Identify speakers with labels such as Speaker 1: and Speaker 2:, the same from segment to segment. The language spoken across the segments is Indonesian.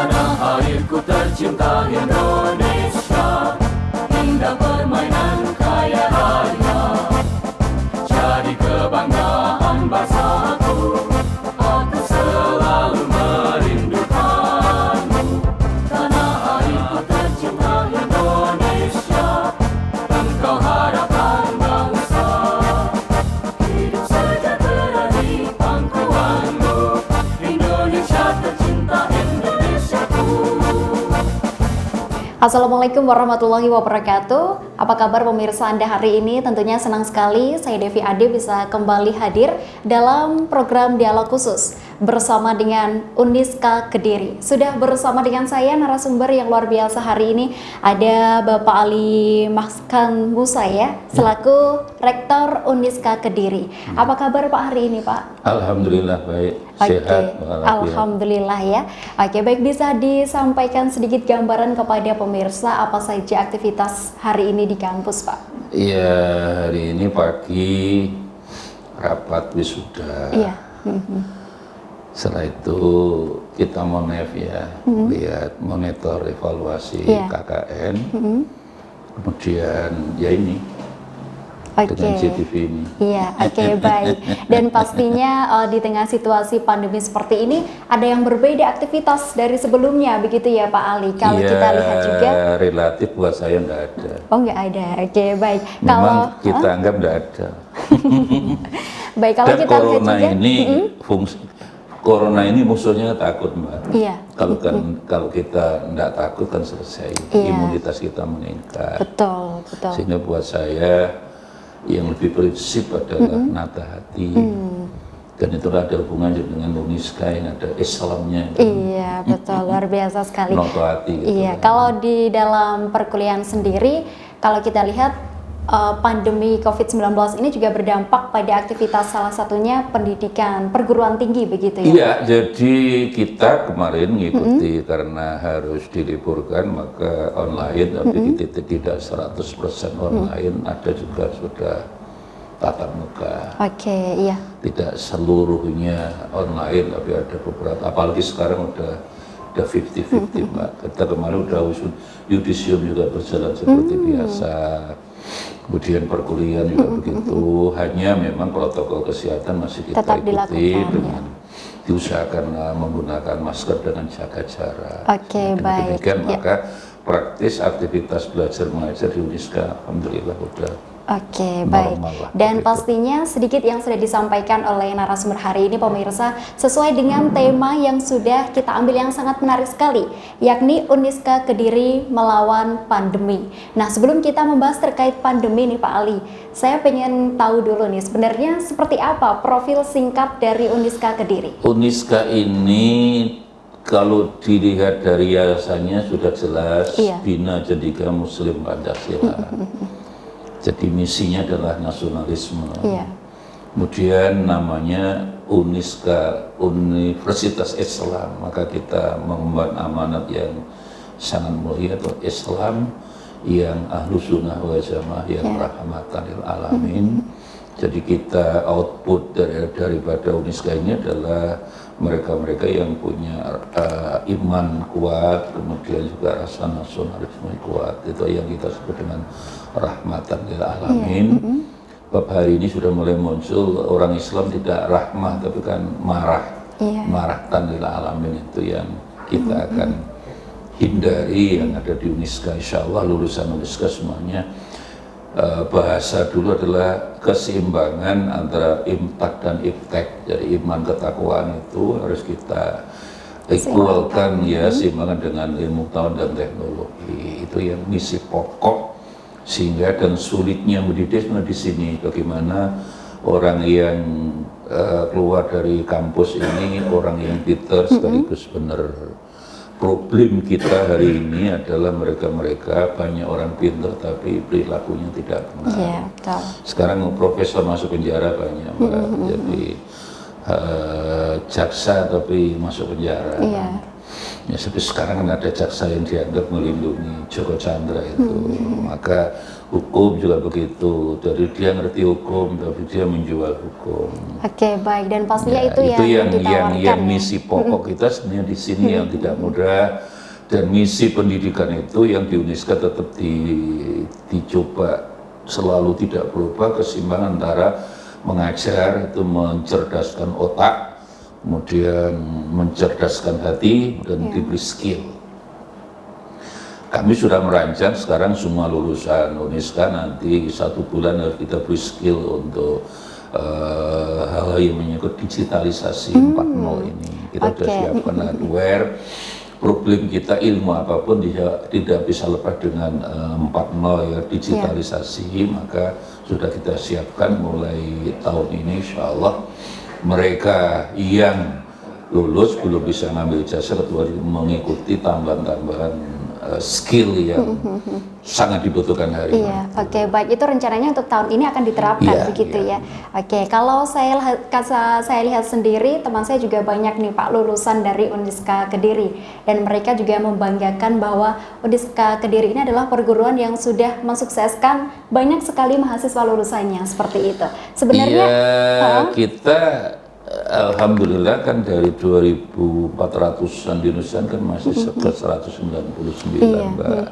Speaker 1: Tanah airku tercinta Indonesia, indah permainan kaya raya, jadi kebanggaan bangsaku. Aku selalu merindukanmu. Tanah airku tercinta Indonesia, engkau harapan bangsa. Hidup sejahtera di pangkuanmu, Indonesia tercinta, Indonesiaku.
Speaker 2: Assalamualaikum warahmatullahi wabarakatuh. Apa kabar pemirsa Anda hari ini? Tentunya senang sekali saya Devi Ade bisa kembali hadir dalam program Dialog Khusus bersama dengan Uniska Kediri. Sudah bersama dengan saya narasumber yang luar biasa hari ini, ada Bapak Ali Mahkan Musa ya, selaku Rektor Uniska Kediri. Apa kabar Pak hari ini Pak?
Speaker 3: Alhamdulillah baik, sehat walafiat.
Speaker 2: Alhamdulillah ya. Oke, baik, bisa disampaikan sedikit gambaran kepada pemirsa apa saja aktivitas hari ini di kampus Pak?
Speaker 3: Iya, hari ini pagi rapat wisuda.
Speaker 2: Iya.
Speaker 3: Setelah itu kita monef ya, lihat monitor evaluasi
Speaker 2: Iya.
Speaker 3: KKN. Kemudian ya ini
Speaker 2: Oke.
Speaker 3: dengan CTV ini.
Speaker 2: Iya, oke, baik. Dan pastinya di tengah situasi pandemi seperti ini ada yang berbeda aktivitas dari sebelumnya, begitu ya Pak Ali? Kalau
Speaker 3: Iya,
Speaker 2: kita lihat juga,
Speaker 3: relatif buat saya enggak ada.
Speaker 2: oh nggak ada. Oke, baik.
Speaker 3: Memang kita anggap enggak ada.
Speaker 2: Baik, kalau
Speaker 3: Dan
Speaker 2: kita lihat
Speaker 3: corona
Speaker 2: juga,
Speaker 3: ini corona ini musuhnya takut Mbak.
Speaker 2: iya,
Speaker 3: Kalau kita tidak takut kan selesai,
Speaker 2: Iya.
Speaker 3: imunitas kita meningkat.
Speaker 2: betul, betul.
Speaker 3: Sehingga buat saya yang lebih prinsip adalah nata hati. Dan itulah ada hubungannya dengan Uniska yang ada Islamnya.
Speaker 2: Iya, betul, luar biasa sekali.
Speaker 3: Noto hati gitu.
Speaker 2: Iya, kalau di dalam perkuliahan sendiri, kalau kita lihat pandemi COVID-19 ini juga berdampak pada aktivitas salah satunya pendidikan perguruan tinggi, begitu ya?
Speaker 3: Iya, jadi kita kemarin mengikuti karena harus diliburkan maka online, tapi kita tidak 100% online, ada juga sudah tatap muka.
Speaker 2: Oke, iya.
Speaker 3: Tidak seluruhnya online, tapi ada beberapa, apalagi sekarang udah 50-50 Mbak. Kita kemarin udah yudisium juga berjalan seperti biasa, kemudian perkuliahan juga begitu, hanya memang protokol kesehatan masih kita
Speaker 2: Tetap
Speaker 3: ikuti
Speaker 2: dilakukan,
Speaker 3: dengan diusahakan menggunakan masker dengan jaga jarak.
Speaker 2: Oke,
Speaker 3: Dengan
Speaker 2: baik.
Speaker 3: demikian
Speaker 2: Ya.
Speaker 3: maka praktis aktivitas belajar mengajar di Uniska alhamdulillah udah
Speaker 2: Oke, baik.
Speaker 3: normal lah,
Speaker 2: Dan
Speaker 3: begitu.
Speaker 2: pastinya sedikit yang sudah disampaikan oleh narasumber hari ini pemirsa sesuai dengan tema yang sudah kita ambil yang sangat menarik sekali, yakni Uniska Kediri melawan pandemi. Nah, sebelum kita membahas terkait pandemi nih Pak Ali, saya pengen tahu dulu nih sebenarnya seperti apa profil singkat dari Uniska Kediri?
Speaker 3: Uniska ini kalau dilihat dari yayasannya sudah jelas,
Speaker 2: Iya.
Speaker 3: Bina Cendekia Muslim Pancasila. Jadi misinya adalah nasionalisme.
Speaker 2: Iya.
Speaker 3: Kemudian namanya Uniska, Universitas Islam, maka kita mengemban amanat yang sangat mulia atau Islam yang ahlu sunnah wal jamaah yang rahmatan lil alamin. Jadi kita output daripada Uniska ini adalah mereka-mereka yang punya iman kuat, kemudian juga rasa nasionalisme kuat. Itu yang kita sebut dengan rahmatan lil alamin. Bab hari ini sudah mulai muncul orang Islam tidak rahmah tapi kan marah.
Speaker 2: Iya.
Speaker 3: Marahtan lil alamin itu yang kita akan hindari yang ada di Uniska. Insya Allah lulusan Uniska semuanya bahasa dulu adalah keseimbangan antara imtak dan iptek. Jadi iman ketakwaan itu harus kita equalkan ya, seimbangan dengan ilmu pengetahuan dan teknologi. Itu yang misi pokok, sehingga dan sulitnya mendidik di sini bagaimana orang yang keluar dari kampus ini orang yang pintar sekaligus benar. Problem kita hari ini adalah mereka-mereka banyak orang pintar tapi perilakunya tidak benar.
Speaker 2: Iya, betul.
Speaker 3: Sekarang profesor masuk penjara banyak Mbak. Jadi jaksa tapi masuk penjara.
Speaker 2: Iya.
Speaker 3: Ya Seperti sekarang kan ada jaksa yang dianggap melindungi Joko Chandra itu, maka hukum juga begitu. Dari dia ngerti hukum, tapi dia menjual hukum.
Speaker 2: Oke, baik, dan pastinya
Speaker 3: Ya,
Speaker 2: itu yang ditawarkan
Speaker 3: yang
Speaker 2: ya.
Speaker 3: misi pokok kita sebenarnya di sini yang tidak mudah, dan misi pendidikan itu yang di UNISKA tetap dicoba selalu tidak berubah, keseimbangan antara mengajar itu mencerdaskan otak, kemudian mencerdaskan hati, dan diberi skill. Kami sudah merancang sekarang semua lulusan UNISKA nanti 1 bulan harus kita beri skill untuk hal-hal yang menyangkut digitalisasi 4.0 ini. Kita sudah siapkan hardware. Problem kita ilmu apapun tidak bisa lepas dengan 4.0 ya, digitalisasi. Maka sudah kita siapkan mulai tahun ini, insya Allah mereka yang lulus belum bisa ngambil jasa kecuali mengikuti tambahan-tambahan skill yang sangat dibutuhkan hari ini.
Speaker 2: Iya, oke, baik, itu rencananya untuk tahun ini akan diterapkan begitu ya. Oke, kalau saya lihat sendiri, teman saya juga banyak nih Pak lulusan dari UNISKA Kediri, dan mereka juga membanggakan bahwa UNISKA Kediri ini adalah perguruan yang sudah mensukseskan banyak sekali mahasiswa lulusannya seperti itu. Sebenarnya
Speaker 3: kita alhamdulillah kan dari 2.400-an di Indonesia kan masih ke 199 Mbak.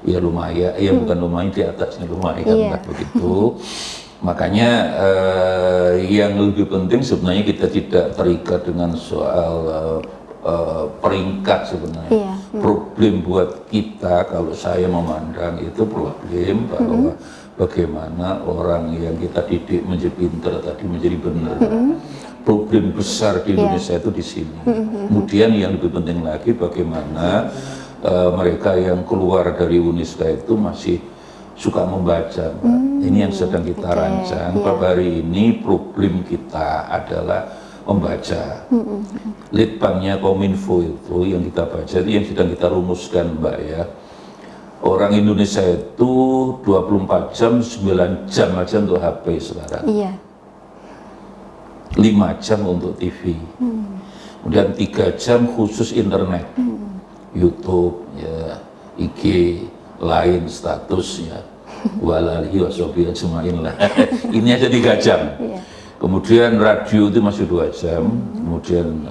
Speaker 3: Ya lumayan, ya bukan lumayan, di atasnya lumayan Mbak, begitu. Makanya yang lebih penting sebenarnya kita tidak terikat dengan soal peringkat sebenarnya. Problem buat kita kalau saya memandang itu problem bahwa bagaimana orang yang kita didik menjadi pintar tadi menjadi benar. Problem besar di Indonesia itu di sini. Kemudian yang lebih penting lagi bagaimana mereka yang keluar dari UNISKA itu masih suka membaca, Mbak. Ini yang sedang kita rancang. Pada hari ini problem kita adalah membaca. Litbangnya Kominfo itu yang kita baca, itu yang sedang kita rumuskan, Mbak ya. Orang Indonesia itu 24 jam, 9 jam aja untuk HP sekarang. 5 jam untuk TV, kemudian 3 jam khusus internet, YouTube, ya, IG, lain statusnya, walalihi wasobiya ajmain lah. Ini aja 3 jam. Kemudian radio itu masih 2 jam, kemudian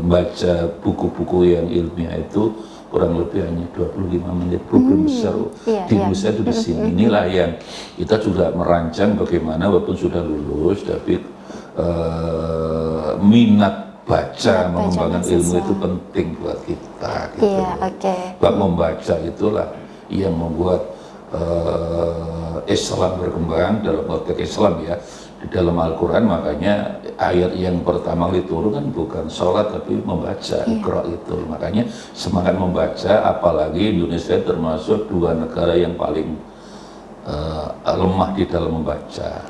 Speaker 3: baca buku-buku yang ilmiah itu kurang lebih hanya 25 menit. Problem besar di Indonesia itu di sini. Inilah yang kita juga merancang bagaimana walaupun sudah lulus, tapi minat baca, mengembangkan ilmu itu penting buat kita. Gitu. Bab membaca itulah yang membuat Islam berkembang dalam konteks Islam ya. Di dalam Al-Quran makanya ayat yang pertama diturun kan bukan sholat tapi membaca, Iqra itu. Makanya semangat membaca, apalagi Indonesia termasuk 2 negara yang paling lemah di dalam membaca.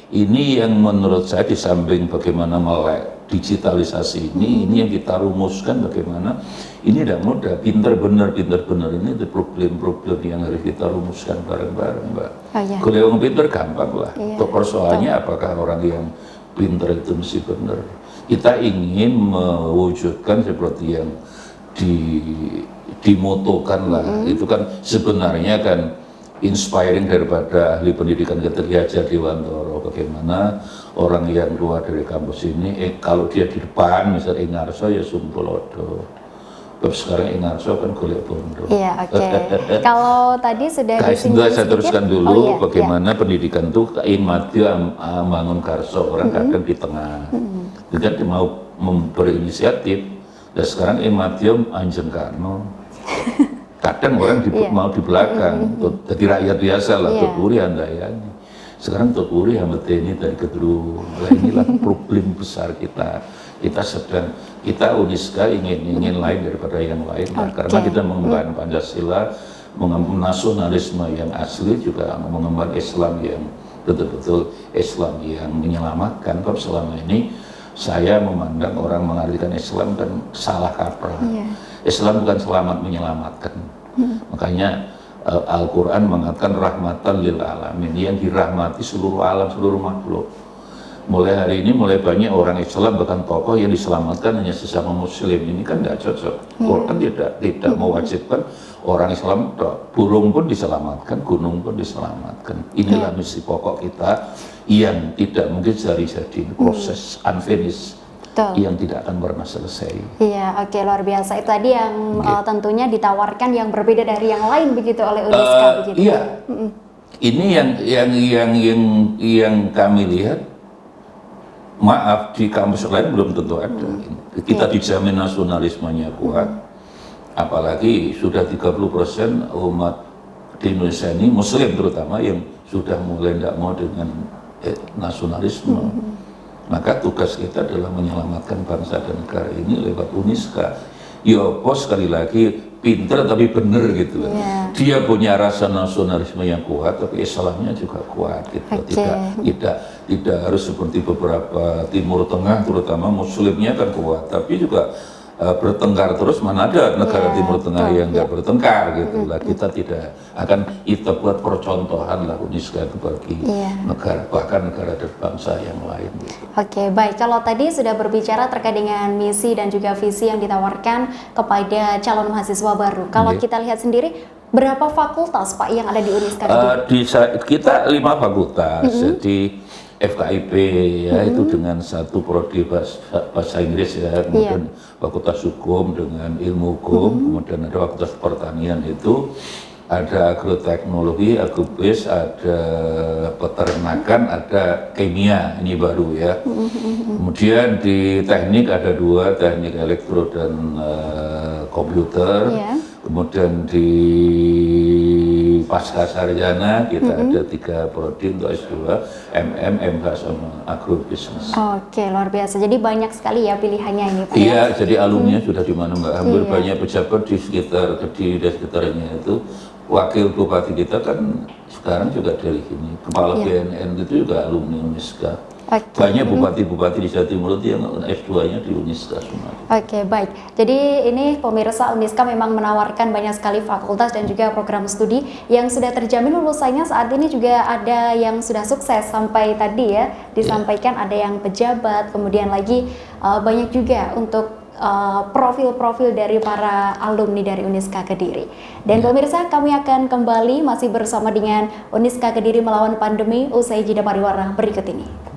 Speaker 3: Ini yang menurut saya di samping bagaimana melek digitalisasi ini yang kita rumuskan bagaimana ini tidak mudah, pinter bener ini ada problem-problem yang harus kita rumuskan bareng-bareng, Mbak. Kalau yang pinter gampang lah, persoalannya apakah orang yang pinter itu mesti bener. Kita ingin mewujudkan seperti yang dimotokan lah, itu kan sebenarnya kan inspiring daripada ahli pendidikan Getri Hajar Dewantoro, bagaimana orang yang keluar dari kampus ini kalau dia di depan misalnya Ngarso ya Sumpulodo, sekarang Ngarso kan golek bondo.
Speaker 2: Kalau tadi sudah disinggung
Speaker 3: saya teruskan dulu bagaimana pendidikan itu Madya bangun Karso, orang kadang di tengah tidak mau berinisiatif, dan sekarang Madya Anjeng Karno kadang orang mau di belakang, jadi rakyat biasa lah, Tuturi handayani. Sekarang Tuturi hameteni dari kedua. Nah, inilah problem besar kita. Kita UNISKA ingin lain daripada yang lain, karena kita mengembangkan Pancasila, mengembangkan nasionalisme yang asli, juga mengembangkan Islam yang betul-betul Islam yang menyelamatkan. Sebab selama ini saya memandang orang mengartikan Islam kan salah kaprah. Islam bukan selamat menyelamatkan. Makanya Al-Quran mengatakan rahmatan lil alamin, yang dirahmati seluruh alam, seluruh makhluk. mulai hari ini mulai banyak orang Islam bahkan tokoh yang diselamatkan hanya sesama Muslim. Ini kan nggak cocok. Quran tidak mewajibkan orang Islam, burung pun diselamatkan, gunung pun diselamatkan. Inilah misi pokok kita yang tidak mungkin jadi proses unfinished.
Speaker 2: Betul.
Speaker 3: Yang tidak akan pernah selesai.
Speaker 2: Iya, oke, luar biasa. Itu tadi yang tentunya ditawarkan yang berbeda dari yang lain begitu oleh UNISKA begitu.
Speaker 3: Iya. Ini yang kami lihat. Maaf, di kampus lain belum tentu ada. Kita dijamin nasionalismenya kuat. Apalagi sudah 30% umat di Indonesia ini Muslim terutama yang sudah mulai tidak mau dengan nasionalisme. Maka tugas kita adalah menyelamatkan bangsa dan negara ini lewat UNISKA. Yo, pos sekali lagi pinter tapi bener gitu. Dia punya rasa nasionalisme yang kuat, tapi Islamnya juga kuat gitu. Tidak harus seperti beberapa Timur Tengah, terutama Muslimnya kan kuat, tapi juga bertengkar terus. Mana ada negara Timur Tengah yang nggak bertengkar gitu lah. Kita tidak akan kita buat percontohan lah UNISKA itu bagi negara, bahkan negara dan bangsa yang lain gitu.
Speaker 2: Oke, baik. Kalau tadi sudah berbicara terkait dengan misi dan juga visi yang ditawarkan kepada calon mahasiswa baru. Kalau kita lihat sendiri, berapa fakultas Pak yang ada di UNISKA?
Speaker 3: Kita 5 fakultas, jadi FKIP ya itu dengan satu prodi bahasa Inggris ya, kemudian Fakultas Hukum dengan ilmu hukum, kemudian ada Fakultas Pertanian itu, ada agroteknologi, agrobis, ada peternakan, ada kimia, ini baru ya. Kemudian di teknik ada 2, teknik elektro dan komputer. Kemudian di pasca sarjana kita ada 3 prodi untuk S2, MM, MH sama agrobisnis.
Speaker 2: Oke, luar biasa. Jadi banyak sekali ya pilihannya ini Pak.
Speaker 3: Iya, jadi alumni sudah di mana-mana. Hampir banyak pejabat di sekitar Kediri dan sekitarnya itu. Wakil bupati kita kan sekarang juga dari sini. Kepala BNN itu juga alumni UNISKA. Banyak bupati-bupati di Jawa Timur itu yang S2-nya di UNISKA semua.
Speaker 2: Oke, baik. Jadi ini pemirsa, UNISKA memang menawarkan banyak sekali fakultas dan juga program studi yang sudah terjamin lulusannya. Saat ini juga ada yang sudah sukses sampai tadi ya disampaikan ada yang pejabat, kemudian lagi banyak juga untuk profil-profil dari para alumni dari UNISKA Kediri. Dan pemirsa, kami akan kembali masih bersama dengan UNISKA Kediri melawan pandemi usai jeda pariwara berikut ini.